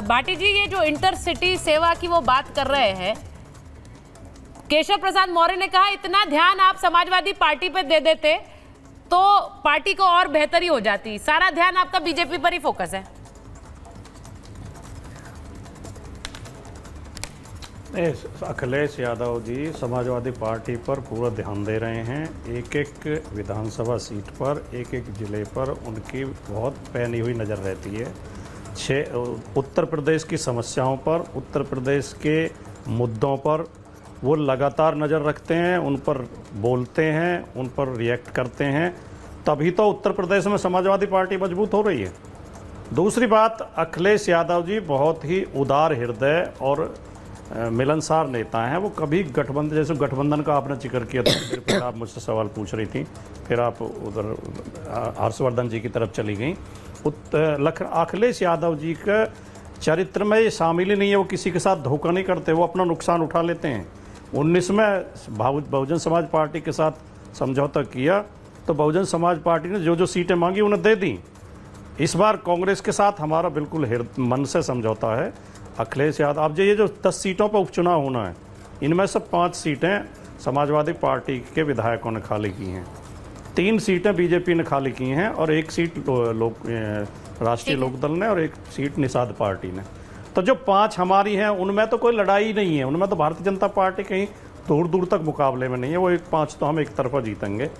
भाटी जी, ये जो इंटरसिटी सेवा की वो बात कर रहे हैं, केशव प्रसाद मौर्य ने कहा इतना ध्यान आप समाजवादी पार्टी पे दे देते तो पार्टी को और बेहतरी हो जाती, सारा ध्यान आपका बीजेपी पर ही फोकस है। अखिलेश यादव जी समाजवादी पार्टी पर पूरा ध्यान दे रहे हैं। एक एक विधानसभा सीट पर, एक एक जिले पर उनकी बहुत पैनी हुई नज़र रहती है। उत्तर प्रदेश की समस्याओं पर, उत्तर प्रदेश के मुद्दों पर वो लगातार नज़र रखते हैं, उन पर बोलते हैं, उन पर रिएक्ट करते हैं, तभी तो उत्तर प्रदेश में समाजवादी पार्टी मजबूत हो रही है। दूसरी बात, अखिलेश यादव जी बहुत ही उदार हृदय और मिलनसार नेता हैं। वो कभी गठबंधन, जैसे गठबंधन का आपने जिक्र किया था, फिर आप मुझसे सवाल पूछ रही थी, फिर आप उधर हर्षवर्धन जी की तरफ चली गई। अखिलेश यादव जी का चरित्र में ये शामिल ही नहीं है। वो किसी के साथ धोखा नहीं करते, वो अपना नुकसान उठा लेते हैं। 19 में बहुजन समाज पार्टी के साथ समझौता किया तो बहुजन समाज पार्टी ने जो जो सीटें मांगी उन्हें दे दी। इस बार कांग्रेस के साथ हमारा बिल्कुल मन से समझौता है। अखिलेश यादव, अब ये जो 10 सीटों पर उपचुनाव होना है, इनमें से 5 सीटें समाजवादी पार्टी के विधायकों ने खाली की हैं, 3 सीटें बीजेपी ने खाली की हैं और 1 सीट राष्ट्रीय लोकदल ने और 1 सीट निषाद पार्टी ने। तो जो 5 हमारी हैं उनमें तो कोई लड़ाई नहीं है, उनमें तो भारतीय जनता पार्टी कहीं दूर दूर तक मुकाबले में नहीं है। वो 5 तो हम एक तरफा जीतेंगे।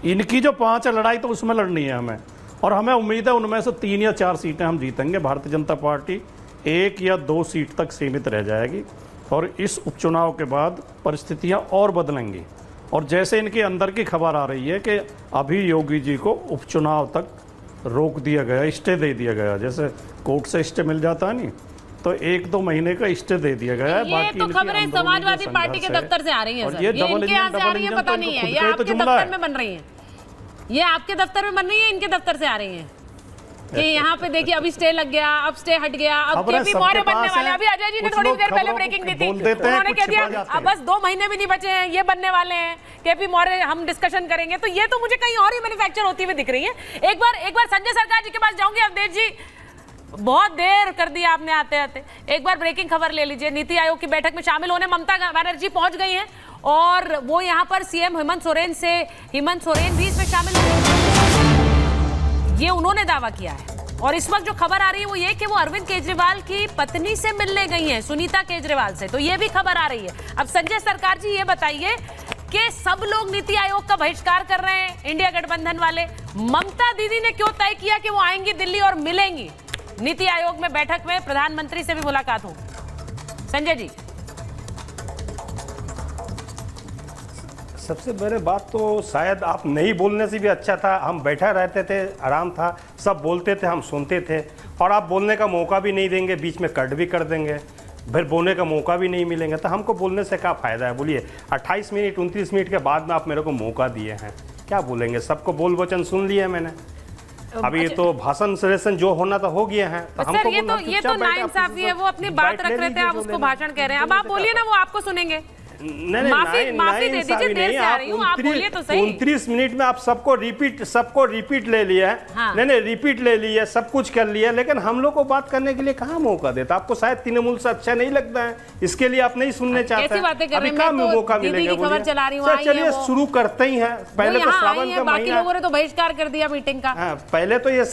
इनकी जो 5 है लड़ाई तो उसमें लड़नी है हमें, और हमें उम्मीद है उनमें से 3 या 4 सीटें हम जीतेंगे। भारतीय जनता पार्टी 1 या 2 सीट तक सीमित रह जाएगी और इस उपचुनाव के बाद परिस्थितियां और बदलेंगी। और जैसे इनके अंदर की खबर आ रही है कि अभी योगी जी को उपचुनाव तक रोक दिया गया, स्टे दे दिया गया, जैसे कोर्ट से स्टे मिल जाता है नहीं, तो 1-2 महीने का स्टे दे दिया गया है। ये तो खबरें समाजवादी पार्टी के दफ्तर से आ रही हैं सर, ये इनके यहाँ से आ रही है, पता नहीं है, ये आपके दफ्तर में बन रही है, ये आपके दफ्तर में बन रही है, इनके दफ्तर से आ रही है कि यहाँ पे देखिए अभी स्टे लग गया, अब स्टे हट गया, अब केपी मौर्य बनने वाले। अभी अजय जी ने थोड़ी देर पहले ब्रेकिंग दी थी, उन्होंने कह दिया अब बस 2 महीने भी नहीं बचे हैं, ये बनने वाले हैं, केपी मौर्य हम डिस्कशन करेंगे। तो ये तो मुझे कहीं और ही मैन्युफैक्चर होती हुई दिख रही है। एक बार संजय सरकार जी के पास जाऊंगी। अवधेश जी, बहुत देर कर दी आपने आते आते, एक बार ब्रेकिंग खबर ले लीजिए। नीति आयोग की बैठक में शामिल होने ममता बनर्जी पहुंच गई हैं और वो यहाँ पर सीएम हेमंत सोरेन भी इसमें शामिल हुए, ये उन्होंने दावा किया है। और इस वक्त जो खबर आ रही है वो ये कि वो अरविंद केजरीवाल की पत्नी से मिलने गई हैं, सुनीता केजरीवाल से, तो ये भी खबर आ रही है। अब संजय सरकार जी ये बताइए कि सब लोग नीति आयोग का बहिष्कार कर रहे हैं, इंडिया गठबंधन वाले, ममता दीदी ने क्यों तय किया कि वो आएंगी दिल्ली और मिलेंगी नीति आयोग में बैठक में, प्रधानमंत्री से भी मुलाकात हो? संजय जी, सबसे बड़ी बात तो शायद आप नहीं बोलने से भी अच्छा था, हम बैठा रहते थे, आराम था, सब बोलते थे, हम सुनते थे, और आप बोलने का मौका भी नहीं देंगे, बीच में कट भी कर देंगे, फिर बोलने का मौका भी नहीं मिलेंगे, तो हमको बोलने से क्या फ़ायदा है? बोलिए, 28 मिनट 29 मिनट के बाद में आप मेरे को मौका दिए हैं, क्या बोलेंगे? सबको बोल वचन सुन लिए मैंने, अभी ये तो भाषण सेशन जो होना तो हो गया है। तो सर ये तो नाइंसाफी है, वो अपनी बात रख रहे थे, आप उसको भाषण कह रहे हैं। अब आप बोलिए ना, वो आपको सुनेंगे। माफी दे दीजिए, देर से आ रही हूं, आप बोलिए तो सही। 29 मिनट में आप सबको रिपीट ले लिया है। हाँ। नहीं रिपीट ले लिया, सब कुछ कर लिया, लेकिन हम लोग को बात करने के लिए कहाँ मौका देता? आपको शायद तृणमूल से अच्छा नहीं लगता है, इसके लिए आप नहीं सुनने चाहते हैं। अभी कहाँ मौका मिलेगा? चलिए शुरू करते ही है। पहले तो श्रावण का बाकी लोगों ने तो बहिष्कार कर दिया मीटिंग का। पहले तो ये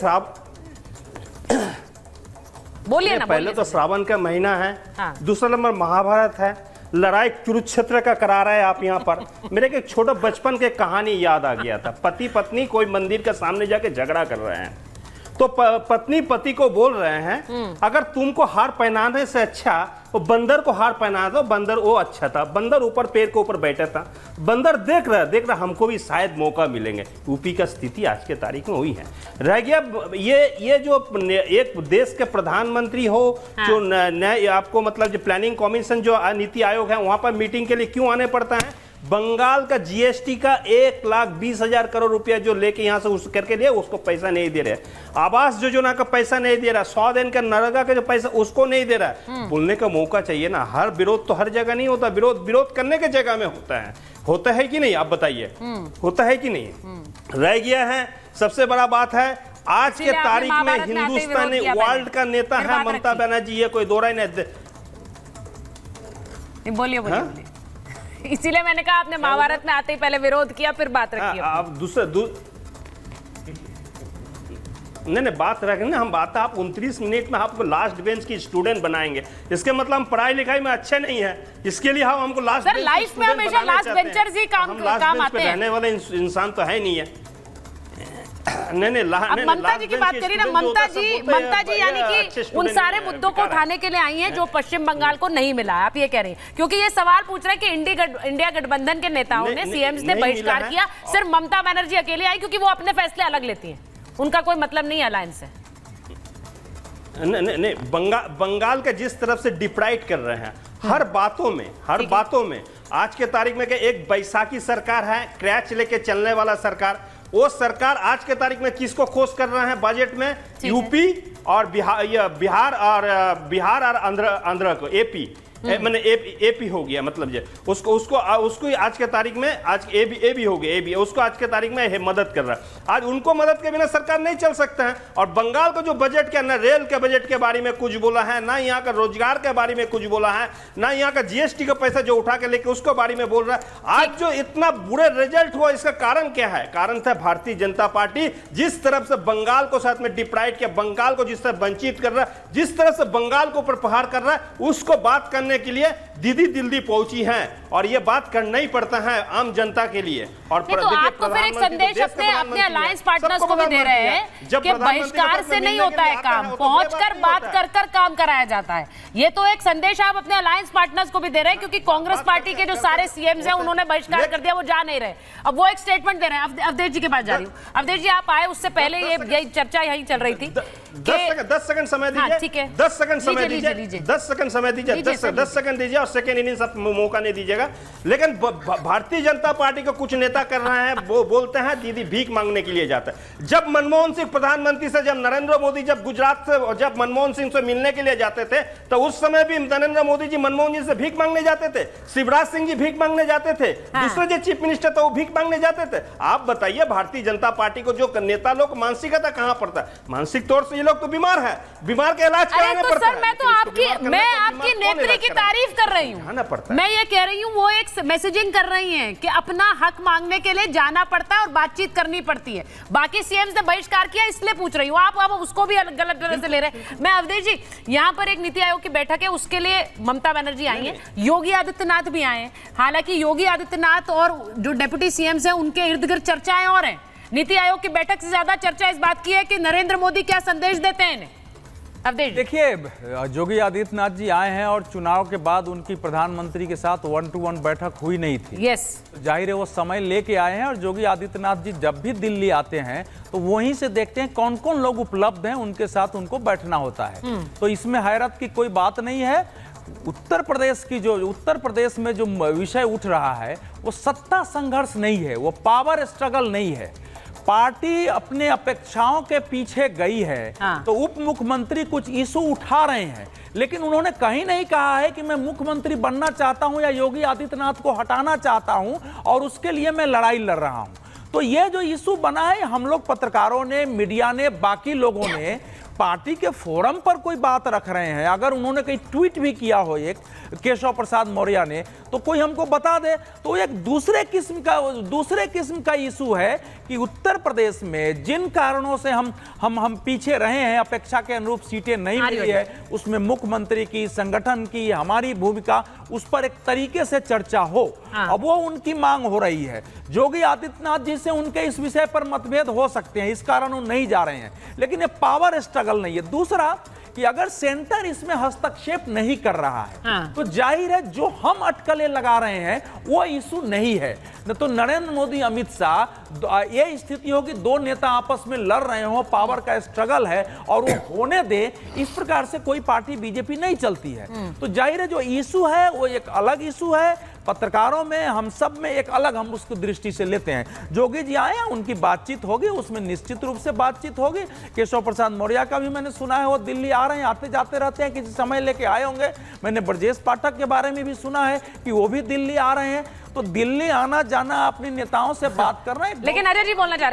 बोलिए ना, पहले तो श्रावण का महीना है, दूसरा नंबर महाभारत है, लड़ाई कुरुक्षेत्र का करा रहे हैं आप यहाँ पर। मेरे एक छोटा बचपन के कहानी याद आ गया था। पति पत्नी कोई मंदिर के सामने जाके झगड़ा कर रहे हैं, तो पत्नी पति को बोल रहे हैं अगर तुमको हार पहनाने से अच्छा वो बंदर को हार पहना दो, बंदर वो अच्छा था, बंदर ऊपर पेड़ के ऊपर बैठा था, बंदर देख रहा हमको भी शायद मौका मिलेंगे। यूपी का स्थिति आज के तारीख में हुई है। रह गया ये जो एक देश के प्रधानमंत्री हो, हाँ। जो आपको मतलब जो प्लानिंग कमीशन जो नीति आयोग है वहां पर मीटिंग के लिए क्यों आने पड़ता है? बंगाल का जीएसटी का 1,20,000 करोड़ रुपया जो लेके यहाँ से उस करके लिए उसको पैसा नहीं दे रहे, आवास योजना का पैसा नहीं दे रहा, 100 दिन का नरेगा का जो पैसा उसको नहीं दे रहा। बोलने का मौका चाहिए ना। हर विरोध तो हर जगह नहीं होता, विरोध करने के जगह में होता है कि नहीं? आप बताइए, होता है कि नहीं? रह गया है सबसे बड़ा बात है आज के तारीख में हिंदुस्तानी वर्ल्ड का नेता है ममता बनर्जी, ये कोई दो राय नहीं। बोलिए बोलिए बोलिए। इसीलिए मैंने कहा आपने महाभारत में आते ही पहले विरोध किया फिर बात रखी। आप नहीं बात रखें ना, हम बात आप 29 मिनट में आपको लास्ट बेंच की स्टूडेंट बनाएंगे, इसके मतलब हम पढ़ाई लिखाई में अच्छे नहीं है, इसके लिए हम हमको लास्ट बेंच लाइफ में हमेशा लास्ट बेंचर्स ही काम आते हैं। रहने वाले इंसान तो है नहीं है। नहीं ममता जी की बात करिए ना। ममता जी यानी कि उन सारे मुद्दों को उठाने के लिए आई हैं जो पश्चिम बंगाल को नहीं मिला है, आप ये कह रहे हैं? क्योंकि ये सवाल पूछ रहे हैं कि इंडिया गठबंधन के नेताओं ने, सीएम्स ने बहिष्कार किया, सिर्फ ममता बनर्जी अकेले आई क्योंकि वो अपने फैसले अलग लेती हैं, उनका कोई मतलब नहीं अलायंस है। नहीं बंगाल के जिस तरफ से डिप्राइड कर रहे हैं हर बातों में आज के तारीख में एक बैसाखी सरकार है, क्रैच लेके चलने वाला सरकार, वो सरकार आज के तारीख में किसको खोज कर रहे हैं बजट में? यूपी और बिहार और आंध्र को, एपी मैंने एपी हो गया, मतलब ये उसको आज के तारीख में आज एबी हो गया, एबी उसको आज के तारीख में मदद कर रहा है। आज उनको मदद के बिना सरकार नहीं चल सकता है। और बंगाल को जो बजट के ना रेल के बजट के बारे में कुछ बोला है, ना यहाँ का रोजगार के बारे में कुछ बोला है, ना यहाँ का जीएसटी का पैसा जो उठा के लेके उसके बारे में बोल रहा है। आज जो इतना बुरे रिजल्ट हुआ इसका कारण क्या है? कारण था भारतीय जनता पार्टी जिस तरफ से बंगाल को साथ में डिप्राइड किया, बंगाल को जिस तरह वंचित कर रहा है, जिस तरह से बंगाल को ऊपर प्रहार कर रहा है, उसको बात करने के लिए दीदी दिल्ली पहुंची हैं। और ये बात करना ही पड़ता है आम जनता के लिए। और तो आप तो फिर एक संदेश अपने अलायंस पार्टनर्स को भी दे रहे हैं कि बहिष्कार से नहीं होता है काम, पहुंचकर बात कर काम कराया जाता है। ये तो एक संदेश आप अपने अलायंस पार्टनर्स को भी दे रहे हैं, क्योंकि कांग्रेस पार्टी के जो सारे सीएम्स हैं उन्होंने बहिष्कार कर दिया, वो जा नहीं रहे, अब वो एक स्टेटमेंट दे रहे हैं। अवधेश जी के पास जा रही हूँ। अवधेश जी आप आए उससे पहले ये चर्चा यहीं चल रही थी। 10 सेकंड समय दीजिए, ठीक है, 10 सेकंड समय दीजिए, 10 सेकंड समय दीजिए, 10 सेकंड दीजिए और सेकंड इनिंग्स आप मौका नहीं दीजिएगा। लेकिन भारतीय जनता पार्टी को कुछ नेता कर रहे हैं, वो बोलते हैं दीदी भीख मांगने के लिए जाता है। जब मनमोहन सिंह प्रधानमंत्री से, जब नरेंद्र मोदी जब गुजरात से, जब मनमोहन सिंह से मिलने के लिए जाते थे, तो उस समय भी नरेंद्र मोदी जी मनमोहन जी से भीख मांगने जाते थे, शिवराज सिंह जी भीख मांगने जाते थे, दूसरे जो चीफ मिनिस्टर थे वो भीख मांगने जाते थे। आप बताइए भारतीय जनता पार्टी को जो नेता लोग मानसिकता कहां पड़ता है? मानसिक तौर से ये लोग तो बीमार है, बीमार का इलाज कराने पड़ता है। मैं आपकी नेत्री की तारीफ कर रही हूँ, मैं ये कह रही हूँ वो एक मैसेजिंग कर रही हैं कि अपना हक मांगने के लिए जाना पड़ता है और बातचीत करनी पड़ती है। बाकी सीएम्स ने बहिष्कार किया इसलिए पूछ रही हूँ, आप उसको भी गलत तरह से ले रहे हैं। मैं अवधेश जी, यहाँ पर एक नीति आयोग की बैठक है, उसके लिए ममता बनर्जी आई है, योगी आदित्यनाथ भी आए हैं। हालांकि योगी आदित्यनाथ और जो डेप्यूटी सीएम्स हैं उनके इर्द गिर्द चर्चाएं और हैं। नीति आयोग की बैठक से ज्यादा चर्चा इस बात की है कि नरेंद्र मोदी क्या संदेश देते हैं इन्हें। देखिए, योगी आदित्यनाथ जी आए हैं और चुनाव के बाद उनकी प्रधानमंत्री के साथ 1-to-1 बैठक हुई नहीं थी। यस, जाहिर है वो समय लेके आए हैं। और योगी आदित्यनाथ जी जब भी दिल्ली आते हैं तो वहीं से देखते हैं कौन कौन लोग उपलब्ध हैं, उनके साथ उनको बैठना होता है। तो इसमें हैरत की कोई बात नहीं है। उत्तर प्रदेश में जो विषय उठ रहा है वो सत्ता संघर्ष नहीं है, वो पावर स्ट्रगल नहीं है। पार्टी अपने अपेक्षाओं के पीछे गई है। तो उप मुख्यमंत्री कुछ इशू उठा रहे हैं, लेकिन उन्होंने कहीं नहीं कहा है कि मैं मुख्यमंत्री बनना चाहता हूं या योगी आदित्यनाथ को हटाना चाहता हूं और उसके लिए मैं लड़ाई लड़ रहा हूं। तो ये जो इशू बना है, हम लोग पत्रकारों ने, मीडिया ने, बाकी लोगों ने पार्टी के फोरम पर कोई बात रख रहे हैं। अगर उन्होंने कहीं ट्वीट भी किया हो एक केशव प्रसाद मौर्य ने, तो कोई हमको बता दे। तो एक दूसरे किस्म का इशू है कि उत्तर प्रदेश में जिन कारणों से हम पीछे रहे हैं, अपेक्षा के अनुरूप सीटें नहीं मिली है, उसमें मुख्यमंत्री की, संगठन की, हमारी भूमिका, उस पर एक तरीके से चर्चा हो। अब वो उनकी मांग हो रही है। योगी आदित्यनाथ जी से उनके इस विषय पर मतभेद हो सकते हैं, इस कारण वो नहीं जा रहे हैं, लेकिन ये पावर स्ट्रगल नहीं है। दूसरा कि अगर सेंटर इसमें हस्तक्षेप नहीं कर रहा है तो जाहिर है जो हम अटकलें लगा रहे हैं वो इशू नहीं है। न तो नरेंद्र मोदी, अमित शाह, ये स्थिति हो कि दो नेता आपस में लड़ रहे हो, पावर का स्ट्रगल है और वो होने दे, इस प्रकार से कोई पार्टी बीजेपी नहीं चलती है। तो जाहिर है जो इशू है वो एक अलग इशू है। पत्रकारों में, हम सब में एक अलग हम उसको दृष्टि से लेते हैं। जोगी जी आए हैं, उनकी बातचीत होगी, उसमें निश्चित रूप से बातचीत होगी। केशव प्रसाद मौर्य का भी मैंने सुना है वो दिल्ली आ रहे हैं, आते जाते रहते हैं, किसी समय लेके आए होंगे। मैंने ब्रजेश पाठक के बारे में भी सुना है कि वो भी दिल्ली आ रहे हैं। तो दिल्ली आना जाना, अपने नेताओं से बात करना है। लेकिन अजय जी बोलना चाह रहे हैं।